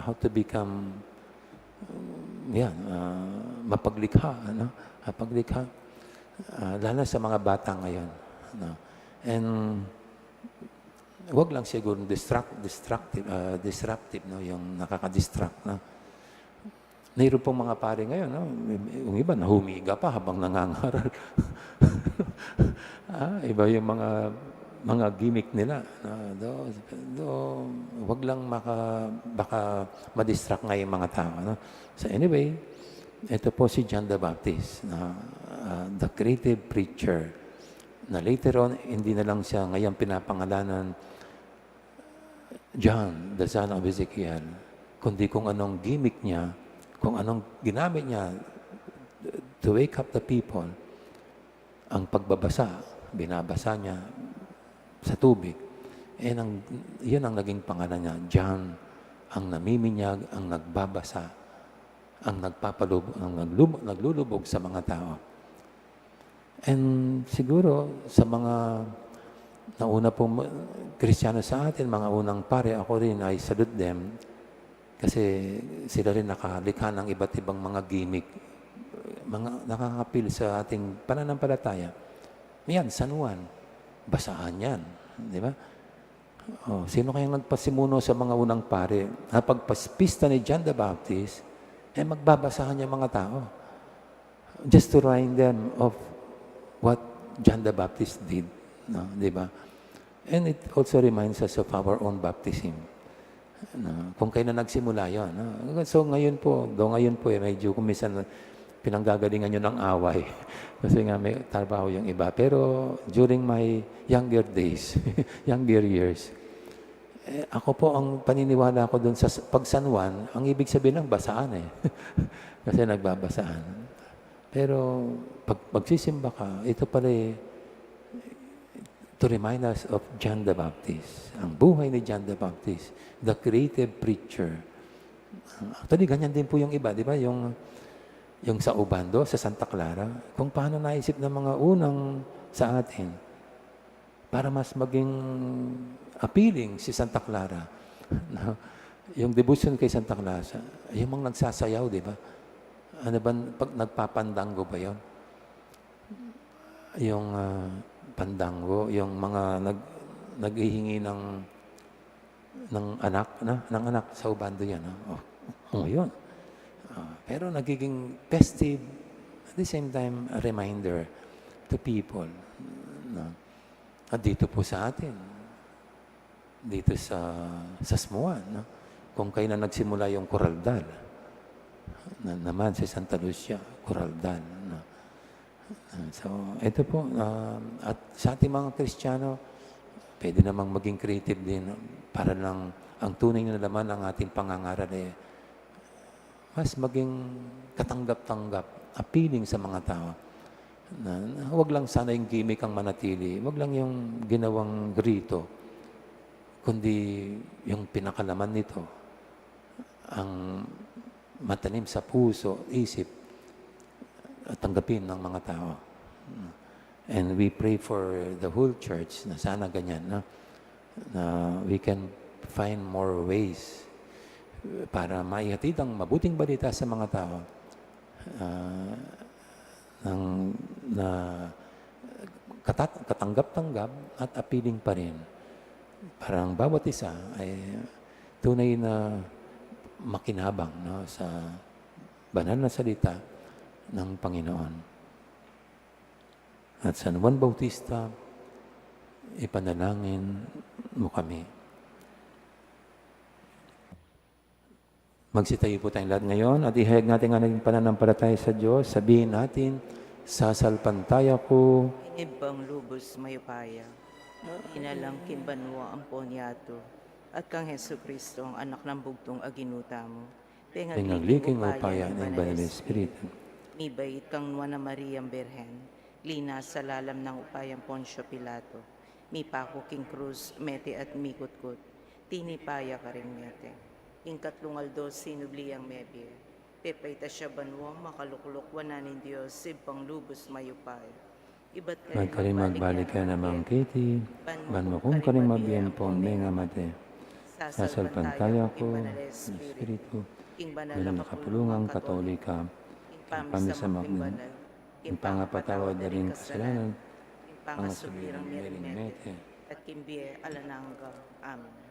how to become, mapaglikha, no? Mapaglikha. Lalo sa mga bata ngayon. No? And, wag lang siguro disruptive, no? Yung nakaka-distract. No? Mayroon pong mga pare ngayon, no? Yung iba, nahumiga pa habang nangangaral. Iba yung mga gimmick nila. Wag lang baka ma-distract nga yung mga tao. No? So anyway, ito po si John the Baptist, the creative preacher Na later on, hindi na lang siya ngayon pinapangalanan John, the son of Ezekiel, kundi kung anong gimmick niya, kung anong ginamit niya to wake up the people, ang pagbabasa, binabasa niya sa tubig. Yun ang naging pangalan niya, John, ang namiminyag, ang nagbabasa, ang naglulubog sa mga tao. And siguro sa mga nauna pong Kristiyano sa atin, mga unang pare, ako rin, I salute them kasi sila rin nakalikha ng iba't ibang mga gimmick, mga nakakapil sa ating pananampalataya. Yan, San Juan, basaan yan, di ba? Oh, sino kayang nagpasimuno sa mga unang pare? Pagpaspista ni John the Baptist, magbabasahan niya mga tao. Just to remind them of what John the Baptist did. No, di ba? And it also reminds us of our own baptism. No, kung kailan nagsimula yun. No? So ngayon po, medyo kumisan pinanggagalingan nyo ng away. Kasi nga may trabaho yung iba. Pero during my younger days, younger years, ako po ang paniniwala ko doon sa pag San Juan, ang ibig sabihin ng basaan eh. Kasi nagbabasaan. Pero pag magsisimba ka, ito pala to remind us of John the Baptist. Ang buhay ni John the Baptist, the creative preacher. Actually, ganyan din po yung iba, di ba? Yung sa Obando, sa Santa Clara, kung paano naisip ng mga unang sa atin para mas maging appealing si Santa Clara. Yung devotion kay Santa Clara, yung mga nagsasayaw, di ba? Ano ba, pag nagpapandango ba yun? Yung pandango, yung mga naghihingi ng anak sa Ubando yan. Yun. Pero nagiging festive, at the same time, a reminder to people. At dito po sa atin, dito sa Smuan, kung kailan nagsimula yung Coraldal, naman si Santa Lucia, Coraldal. So, ito po, at sa ating mga Kristiyano, pwede namang maging creative din para lang ang tunay na laman ng ating pangangaral mas maging katanggap-tanggap, appealing sa mga tao. Huwag lang sana yung gimmick ang manatili, huwag lang yung ginawang rito, kundi yung pinakalaman nito, ang matanim sa puso, isip, at tanggapin ng mga tao. And we pray for the whole church na sana ganyan, na we can find more ways para maihatid ang mabuting balita sa mga tao na katanggap-tanggap at appealing pa rin. Parang bawat isa ay tunay na makinabang sa banal na salita ng Panginoon. At San Juan Bautista, ipanalangin mo kami. Magsitayo po tayong lahat ngayon at ihayag natin ang naging pananampalataya sa Diyos. Sabihin natin, sasalpantaya ko, Ibang lubos mayupaya, inalang kimbanwa ang ponyato, at kang Heso Kristo ang anak ng bugtong aginuta mo. pingagliking upaya ng Banal Espiritu. Mibait kang nuwa na Mariang Berhen, lina sa lalam ng upayang Poncio Pilato, mi pako king cruz, mete at mikutkut, tinipaya ka ring mete. Ing katlungaldo sinubliyang mebye, pepayta siya banwa, makaluklok wananin Diyos, sibang lubos mayupay. Iba't Ba't ka rin magbalik ka namang Kitty, ban mo kung ka rin mabiyang po, nga mate. Sasalpantaya ko, Espiritu, bilang nakapulungang Katolika, pamisamak ng pangapatawad na rin kasalanan, pangasubirang mering mete, at kimbiye alananga. Amen.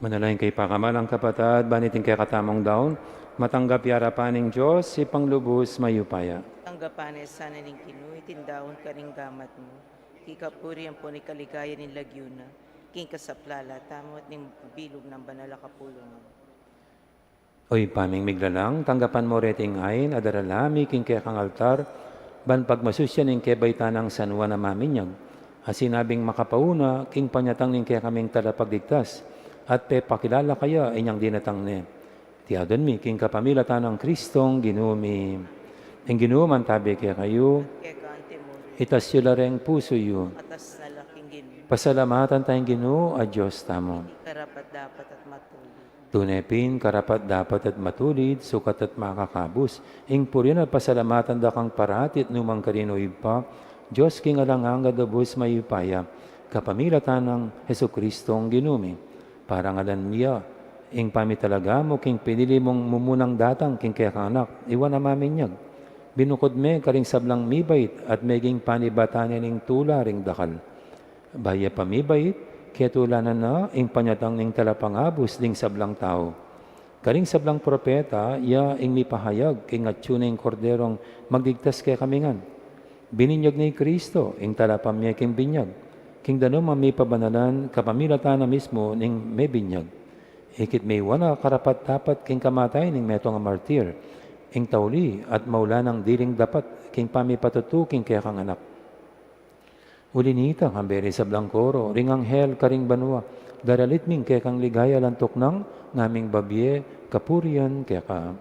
Manalahin kay pakamalang kapatad, banitin kay katamong daon, matanggap yarapan ng Diyos, si panglubos mayupaya. Tanggapanes sana ning kinuy, tindahon ka ring gamat mo. Kikapurihan po ni kaligaya ni Lagyuna, king kasaplala, tamot ning bilog ng banala kapulungan. Oy paming miglalang, tanggapan mo reting ayin, adaralami, king kaya kang altar, ban pagmasusya ning kebaytanang sanwa na maminyag, asinabing makapauna, king panyatang ning kaya kaming talapagdigtas, at pe pakilala kaya inyang dinatang ne. Tiadon mi, king kapamilatan ng Kristong ginumi. Ang ginuman tabi kaya kayo, Kaya ka antemore, itas yula reng puso yu. atas na laking ginu, Pasalamatan tayong Ginoo, a Diyos tamo. karapat dapat at matulog. Tunepin, karapat dapat at matulid, sukat at makakabus. Ing purian at pasalamatan da kang paratit numang karinoy pa, Diyos king alangang gadabos mayupaya, kapamilatan ng Heso Kristong ginumi. Parang alan niya, ing pamitalaga mo, king pinili mong mumunang datang, king kaya anak, iwan na maminyag. Binukod me, karing sablang mibait, at meging panibatan ning tula ring dakal. Baya pamibait, kaya tulanan na, ing panyatang ning talapangabos ding sablang tao. Karing sablang propeta, ya ing mipahayag, king atyo ning korderong magdigtas kaya kamingan. Bininyag ni Kristo, ing talapamya king binyag. King danom may pabanalan, kapamilatan na mismo ning may binyag. Ikit may wana karapat dapat king kamatay ning metong martir. Ing tauli at maula ng diling dapat, king pamipatutu king kaya kang anak. Ulinita, hamberi sa blangkoro, ring anghel karing banwa, daralit ming kaya kang ligaya lantok ng ngaming babye, kapurian kaya ka.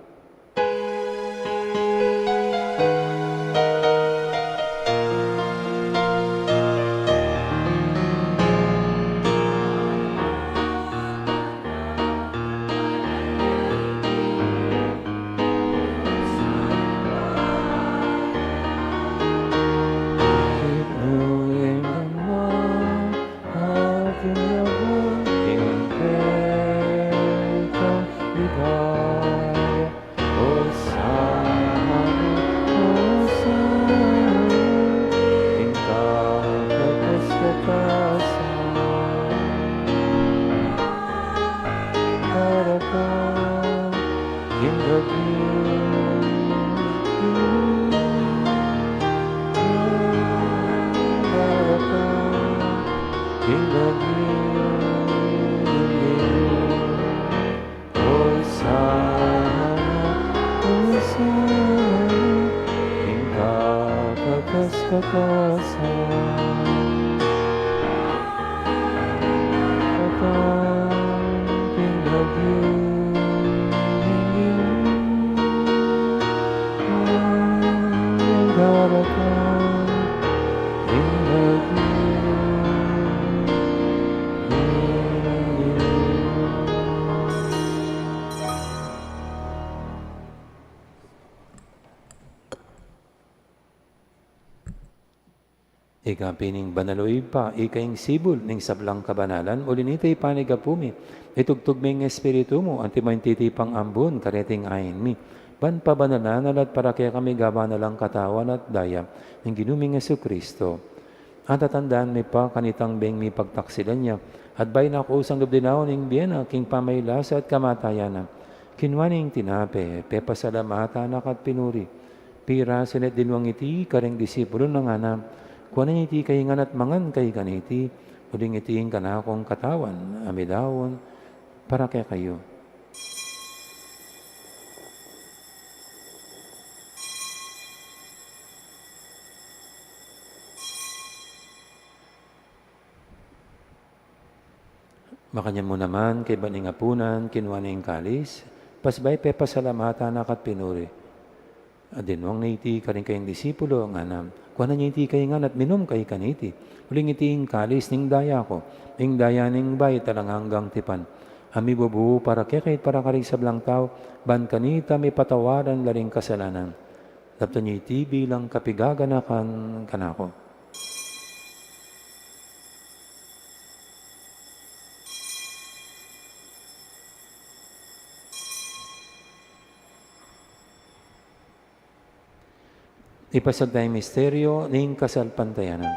Ika pining banaloy pa, ikaing sibol ning sablang kabanalan, ulinitay panigapumi, itugtog ming espiritu mo, antimaintiti pang ambon, kareting ayin mi. Ban pabanalan at para kaya kami gabanalang katawan at daya, ng ginuming Yesu Kristo. At tatandaan mi pa kanitang beng mi pagtaksilan niya, at bay na ako usang lubdinaw ning biyena, king pamaylasa at kamatayana. Kinwaning tinape, pepasalamatan at pinuri. Pira sinet dinwang iti, kareng disipulo ng anam, kuwanan iti kaingan at mangan kay kaniti, uling itiin ka na akong katawan, amidawon, para kaya kayo. Makanyan mo naman, kay baning apunan, kinuha na yung kalis, pasbay pe pasalamatan akat pinuri. Adinwang na iti karing kayong disipulo, nga na, kuha na niya iti kayo nga at minum kay kaniti. Uling iti yung kalis ning daya ko, ning daya ning bay talang hanggang tipan. Ami bubu para kaya para karing sablang tao, ban kanita may patawaran laring kasalanan. Tapos niya iti bilang kapigaganakan kanako. Ipasag tayong misteryo ng kasalpantayanan.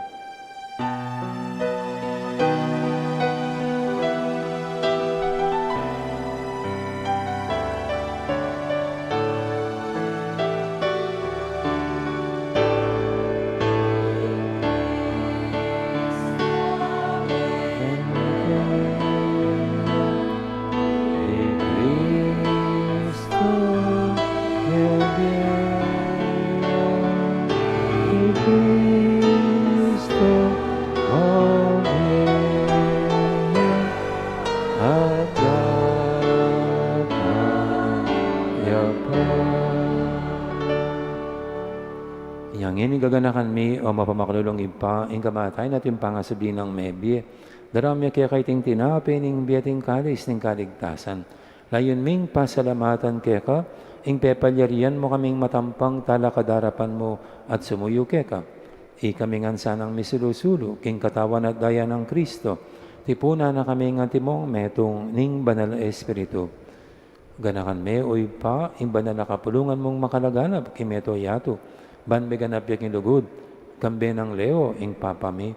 Ganakan mi o mapamaknulong ipa, ing kamatay natin pangasabi ng mebye. Daramya kaya kay ting tinapi ning biyating kalis ning kaligtasan. Layon ming pasalamatan kaya ka, ing pepalyarian mo kaming matampang talakadarapan mo at sumuyo kaya ka. Ikamingan sanang misulo-sulo, king katawan at daya ng Kristo. Tipuna na kaming antimong metong ning banal espiritu. Ganakan me oy pa, ing banal na kapulungan mong makalaganap, kimeto yato. Ban me ganap yaking lugod, kambe ng Leo, ing papami,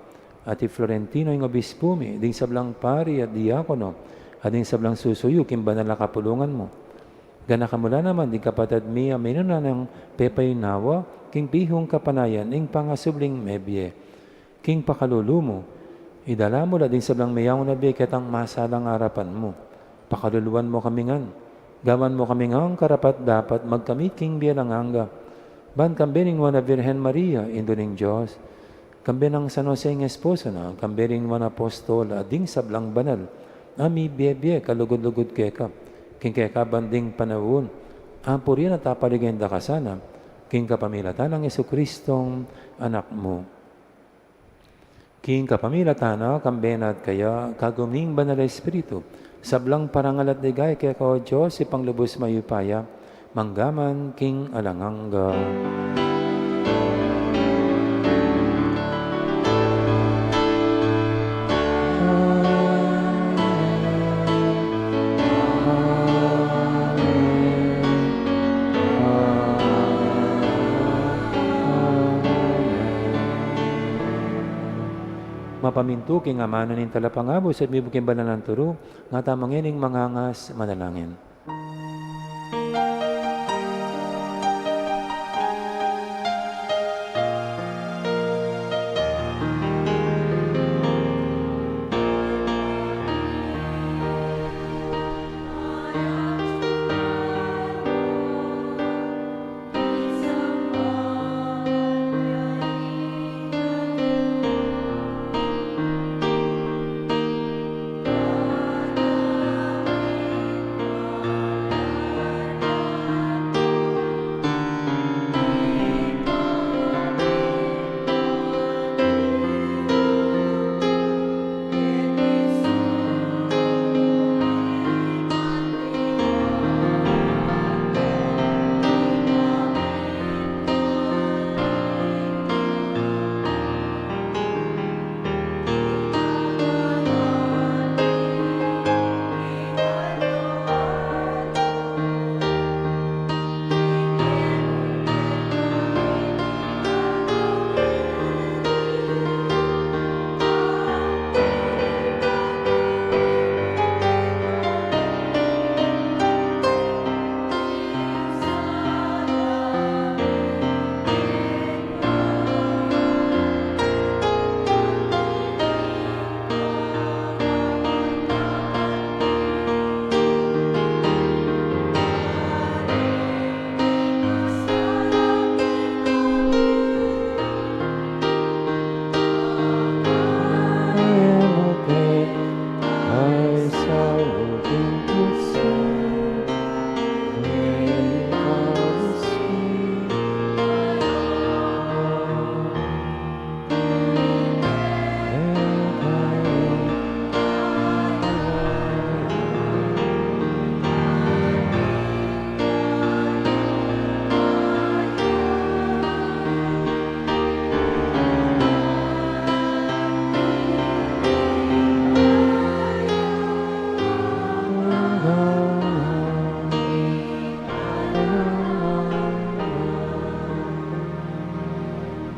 at Florentino ing obispo mi, ding sablang pari at diakono, at ding sablang susuyo, kim banal na kapulungan mo. Ganakamula naman, di kapatid mi, amino na ng pepay nawa, king pihong kapanayan, ing pangasubling mebye, king pakalulu mo, idala mo la din sablang mayaw na beketang masalang harapan mo. Pakaluluan mo kamingan, gawan mo kamingang karapat dapat magkamit king bialanganga. Ban kambe ning wana Virgen Maria, indo ning Diyos, kambe ng San Jose ng esposo na, kambe ning wana apostol, ading sablang banal, ami biyebye, kalugod-lugod keka, king keka banding panawon, ampuri na tapaligenda ka sana, king kapamilatan ng Yesu-Kristong anak mo. King kapamilatan kambenat kaya kaguming banal espiritu, sablang parangal at digay kaya kao Diyos ipanglubos mayupaya, manggaman king alangangga. Mapamintu king amano nin talapangabos at mibuking banalan turo, nga tamang ining mangangas manalangin.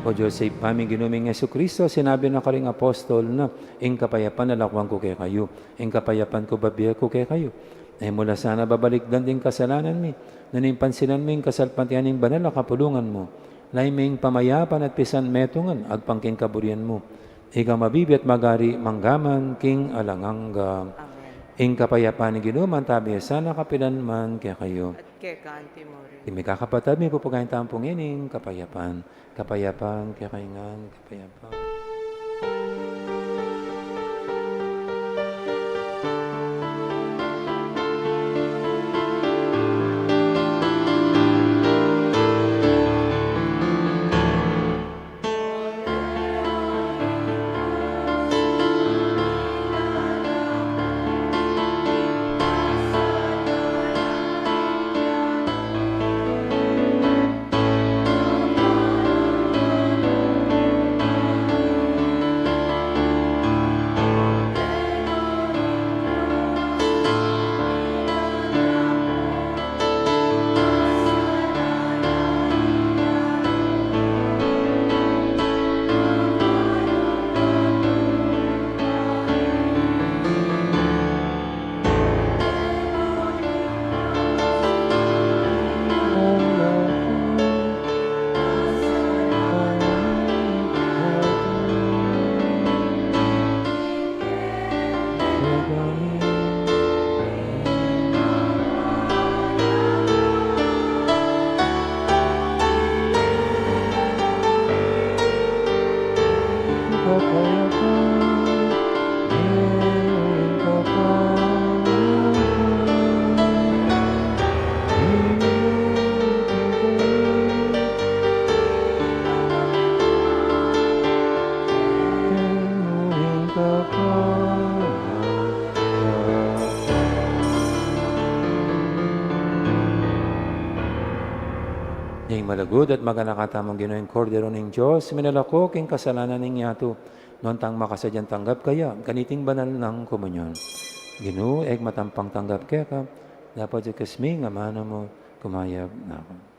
O Diyos, sa ipaming ginuming Yesu-Kristo, sinabi na karing apostol na, ing kapayapan nalakwang ko kay kayo, ing kapayapan ko babiya ko kay kayo. Ay mula sana babalikdan din kasalanan mi, nanimpansinan mi kasalpantian ng banal na kapulungan mo, laiming pamayapan at pisan metungan, agpangking kaburian mo. Ikaw mabibit magari manggaman king alangangga. Amen. Ing kapayapan ni ginuman tabi sana kapilan man kaya kayo. At kaya kanti mo rin. Imi kakapatad mi pupagayin tampong ining kapayapan. Kapayapan kaya kaingan kapayapan. Yang malagod at maganakatamang Ginoong Kordero ng Diyos, minalako king kasalanan ng yato, noon tang makasadyan tanggap kaya, kaniting banal ng komunyon. Ginoo, eg matampang tanggap kaya ka, dapat sa kasmi nga mana mo, kumayag na ako.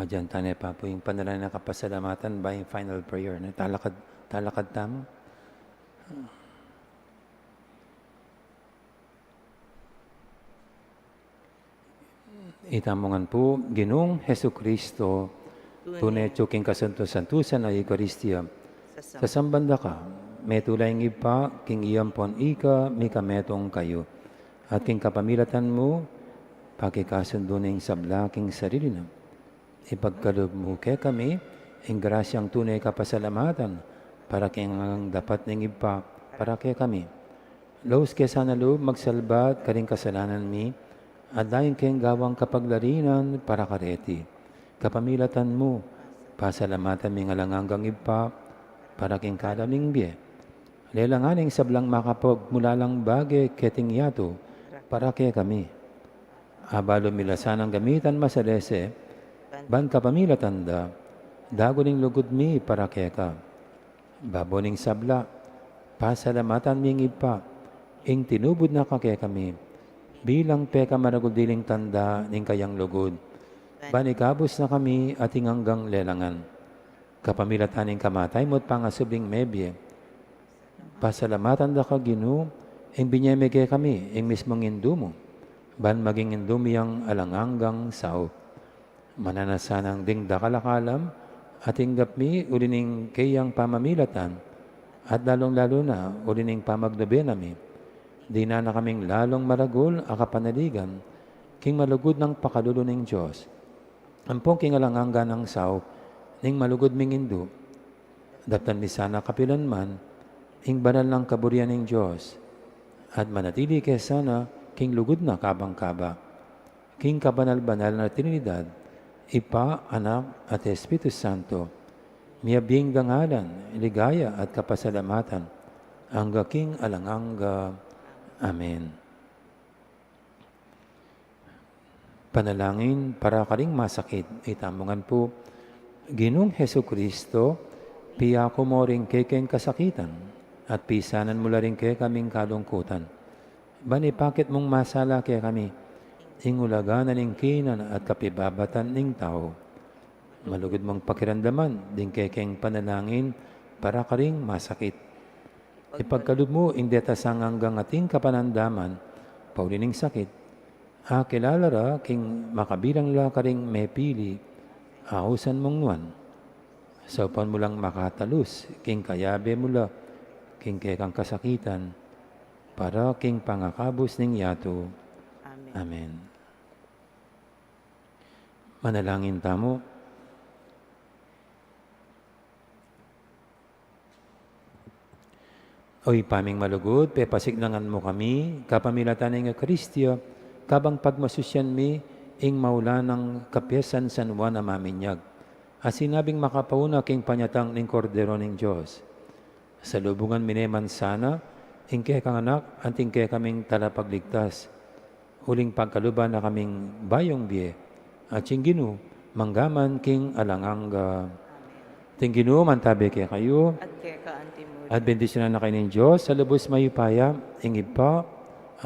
Mga dyan, tanay pa po yung panalangin ng kapasalamatan by final prayer. Talakad tamo. Itamongan po, Ginoong Heso Kristo, tunay tsuking kasanto-santusan ay Eucharistia. Sa sambanda ka, may tulay ng ipa, king iyampon ika, may kametong kayo. At king kapamilatan mo, pakikasundo ng sablaking sarili na. Ipagkalob mo kay kami, ang grasyang tunay kapasalamatan, para king ang dapat ng ipa, para kay kami. Laos kay sana loob, magsalbat, karing kasalanan mi, at dahil kayong gawang kapaglarinan para kareti. Kapamilatan mo, pasalamatan mi nga lang hanggang ipa, para king kadaming biye. Lelanganing sablang makapag mula lang bagay keting yato, para kay kami. Abalo milasan ang gamitan masalese, ban kapamilatan da, dago ning lugod mi para kay ka. Babo ning sabla, pasalamatan mi ipa, ing tinubod na ka kay kami, bilang peka maragudiling tanda ning kayang lugod. Banikabos na kami ating hanggang lelangan. Kapamilatan ning kamatay mo't pangasubing mebye. Pasalamatan da ka Ginoo, ing binyemege kami, ing mismong indumo. Ban maging indumi ang alanganggang sao. Mananasanang ding dakalakalam, ating gapmi ulining kayang pamamilatan, at lalong-lalo na ulining pamagnabi nami. Di na kaming lalong maragol akapanaligan, king malugod ng pakalulo ng Diyos. Ampong king alangangga ng sao, ning malugod ming indu. Daptan mi sana kapilan man, ing banal ng kaburian ng Diyos. At manatili kay sana, king lugod na kabang-kaba. King kabanal-banal na Trinidad, Ipa, Anak, at Espiritu Santo, miyabing dangalan, ligaya at kapasalamatan, hangga king alangangga. Amen. Panalangin para karing masakit. Itamongan po, Ginoong Heso Kristo, piyako mo rin kekeng kasakitan, at pisanan mo rin kay kaming kalungkutan. Banipakit mong masala kay kami, ingulagan na ning kinan at kapibabatan ning tao. Malugod mong pakiramdaman, din kekeng panalangin para karing masakit. Ipagkalub mo, hindi tasang hanggang ating kapanandaman, paulining sakit. Kilala ra, king makabilang la karing may pili, ausan mong nuan. Sa upan mo lang makatalus, king kayabe mo la, king kekang kasakitan, para king pangakabos ning yato. Amen. Amen. Manalangin tamo. Oy paming malugod, pepasignangan mo kami, kapamilatan ng Kristyo, kabang pagmasusyan mi, ing maula ng kapyesan San Juan na maminyag. At sinabing makapauna king panyatang ning kordero ng Diyos. Sa lubungan mineman sana, ing kay kang anak, anting kay kaming talapagligtas. Uling pagkaluban na kaming bayong biye, at sing Ginoo, manggaman king alangangga. Ting Ginoo, mantabi kay kayo, At kay kaanti mo. at bendisyonan na kayo ng Diyos, sa lubos mayupaya, ingib pa,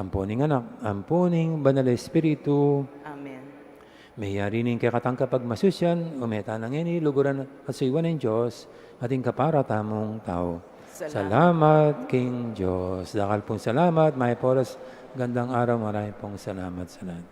amponing anak, amponing banal na Espiritu, Amen. mayari ning kay katangka pagmasusyan, umeta nang ini, luguran at suiwan ng Diyos, ating kapara tamong tao. Salamat King Diyos. Dakal pong salamat, may poras, gandang araw, marami pong salamat sa lahat.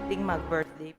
Ting mag-birthday